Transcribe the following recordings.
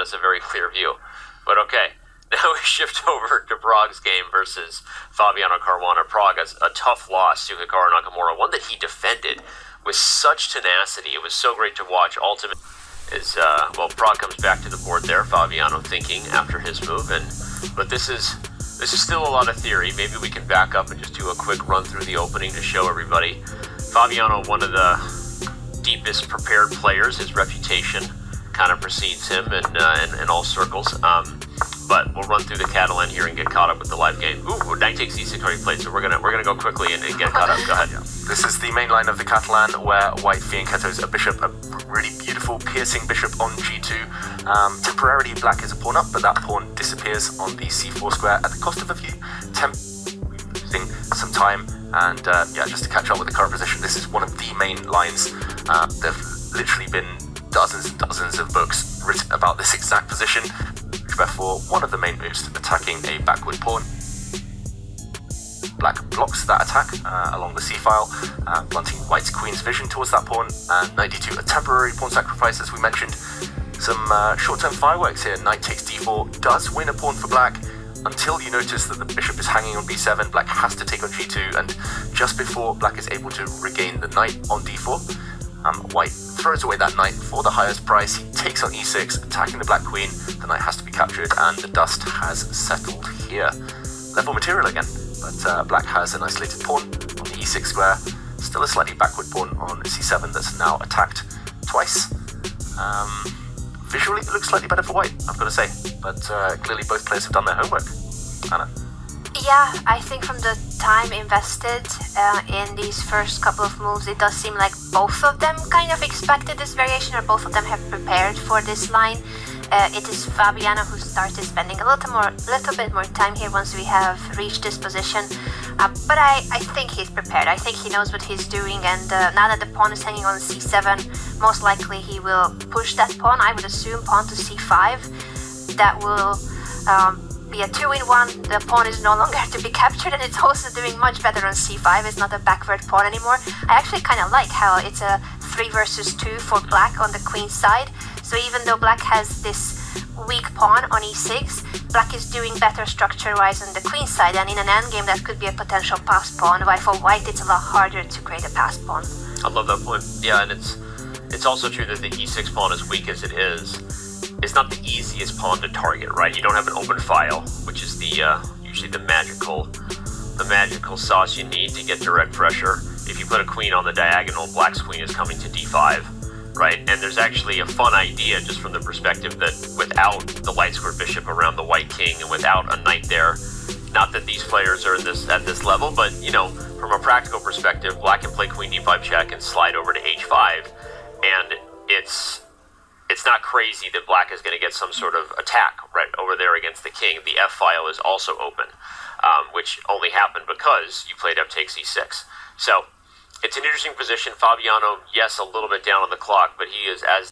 us a very clear view. But okay, now we shift over to Prague's game versus Fabiano Caruana. Prague has a tough loss to Hikaru Nakamura, one that he defended with such tenacity. It was so great to watch. Ultimate is, Prague comes back to the board there. Fabiano thinking after his move, but this is still a lot of theory. Maybe we can back up and just do a quick run through the opening to show everybody. Fabiano, one of the deepest prepared players. His reputation kind of precedes him in all circles. But we'll run through the Catalan here and get caught up with the live game. Ooh, knight takes e6 already played, so we're gonna go quickly and get caught up. Go ahead. Yeah. This is the main line of the Catalan, where white fianchettos a bishop, a really beautiful piercing bishop on g2. Temporarily, black is a pawn up, but that pawn disappears on the c4 square at the cost of a few. Losing some time, and just to catch up with the current position, this is one of the main lines. There've literally been dozens and dozens of books written about this exact position. Therefore, one of the main moves, attacking a backward pawn. Black blocks that attack along the c-file, blunting white's queen's vision towards that pawn, and knight d2, a temporary pawn sacrifice, as we mentioned. Some short-term fireworks here. Knight takes d4 does win a pawn for black, until you notice that the bishop is hanging on b7. Black has to take on g2, and just before black is able to regain the knight on d4, white throws away that knight for the highest price. He takes on e6, attacking the black queen. The knight has to be captured, and the dust has settled here. Level material again, but black has an isolated pawn on the e6 square. Still a slightly backward pawn on c7 that's now attacked twice. Visually, it looks slightly better for white, I've got to say, but clearly both players have done their homework. Anna? Yeah, I think from the time invested in these first couple of moves, it does seem like both of them kind of expected this variation, or both of them have prepared for this line. It is Fabiano who started spending a little bit more time here once we have reached this position. But I think he's prepared. I think he knows what he's doing, and now that the pawn is hanging on c7, most likely he will push that pawn. I would assume pawn to c5. That will be a 2-in-1. The pawn is no longer to be captured, and it's also doing much better on c5. It's not a backward pawn anymore. I actually kind of like how it's a 3 versus 2 for black on the queen's side. So even though black has this weak pawn on e6, black is doing better structure-wise on the queen's side, and in an endgame that could be a potential passed pawn, while for white it's a lot harder to create a passed pawn. I love that point. Yeah, and it's also true that the e6 pawn, as weak as it is, it's not the easiest pawn to target, right? You don't have an open file, which is the usually the magical sauce you need to get direct pressure. If you put a queen on the diagonal, black's queen is coming to d5, right? And there's actually a fun idea just from the perspective that without the light square bishop around the white king and without a knight there, not that these players are at this level, but you know, from a practical perspective, black can play queen d5 check and slide over to h5, and it's not crazy that black is going to get some sort of attack right over there against the king. The f file is also open, which only happened because you played f takes e6. So it's an interesting position. Fabiano, yes, a little bit down on the clock, but he is as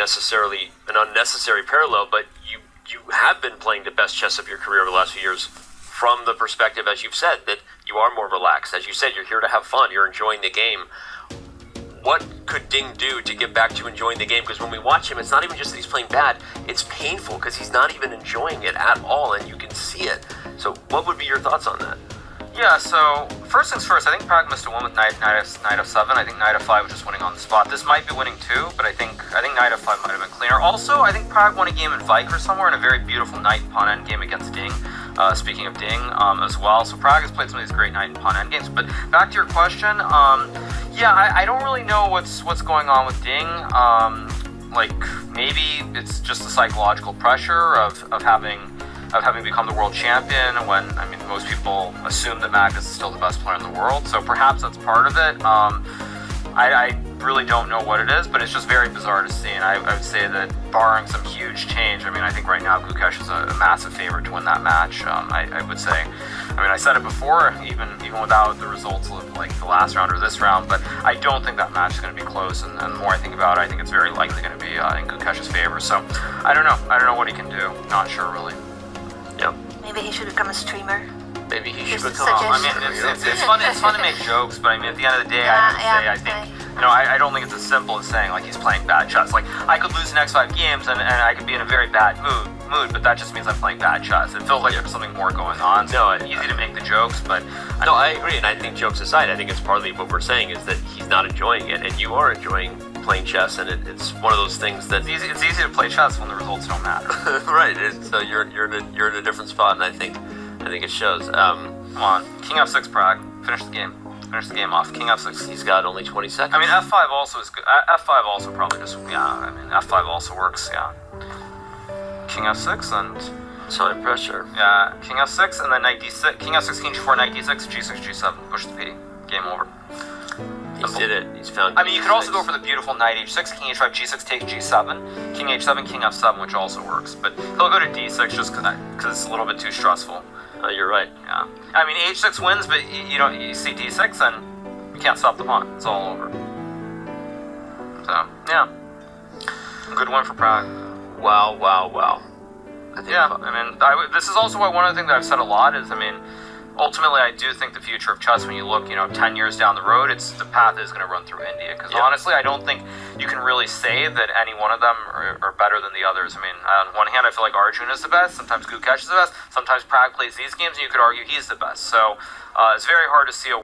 necessarily an unnecessary parallel, but you have been playing the best chess of your career over the last few years from the perspective, as you've said, that you are more relaxed. As you said, you're here to have fun. You're enjoying the game. What could Ding do to get back to enjoying the game? Because when we watch him, it's not even just that he's playing bad. It's painful because he's not even enjoying it at all, and you can see it. So what would be your thoughts on that? Yeah, so first things first, I think Pragg missed a win with knight f7. I think knight f5 was just winning on the spot. This might be winning too, but I think knight f5 might have been cleaner. Also, I think Pragg won a game in Viker somewhere in a very beautiful knight and pawn endgame against Ding. Speaking of Ding, as well. So Pragg has played some of these great knight and pawn endgames. But back to your question, I don't really know what's going on with Ding. Like maybe it's just the psychological pressure of having become the world champion when, I mean, most people assume that Magnus is still the best player in the world, so perhaps that's part of it. I really don't know what it is, but it's just very bizarre to see, and I would say that barring some huge change, I mean, I think right now Gukesh is a massive favorite to win that match. I would say, I mean, I said it before, even without the results of like the last round or this round, but I don't think that match is going to be close, and the more I think about it, I think it's very likely going to be in Gukesh's favor, so I don't know what he can do, not sure really. Yeah. Maybe he should become a streamer. Maybe he should Just a become. I mean, it's fun to make jokes, but I mean, at the end of the day, I don't think it's as simple as saying like he's playing bad chess. Like I could lose the next 5 games and I could be in a very bad mood, but that just means I'm playing bad chess. It feels like there's something more going on. So it's easy to make the jokes, but I agree, and I think jokes aside, I think it's partly what we're saying is that he's not enjoying it, and you are enjoying playing chess, and it's one of those things that it's easy to play chess when the results don't matter. Right. So you're in a different spot, and I think it shows. Come on, King f6 Pragg, finish the game. Finish the game off. King f6. He's got only 20 seconds. I mean, f5 also is good. f5 also probably just, I mean, f5 also works, yeah. King f6 and... Time pressure. Yeah, King f6 and then knight d6. King f6, King g4, knight d6, g6, g7. Push the p. Game over. He did it. He's found. I mean, you could also go for the beautiful knight h6, king h5, g6 takes g7, king h7, king f7, which also works. But he'll go to d6 just because it's a little bit too stressful. You're right. Yeah. I mean, h6 wins, but you see d6 and you can't stop the pawn. It's all over. So yeah, good win for Pragg. Wow. I think this is also why one of the things that I've said a lot is, I mean, ultimately, I do think the future of chess, when you look, 10 years down the road, the path is going to run through India. Because honestly, I don't think you can really say that any one of them are better than the others. I mean, on one hand, I feel like Arjun is the best. Sometimes Gukesh is the best. Sometimes Pragg plays these games, and you could argue he's the best. So it's very hard to see a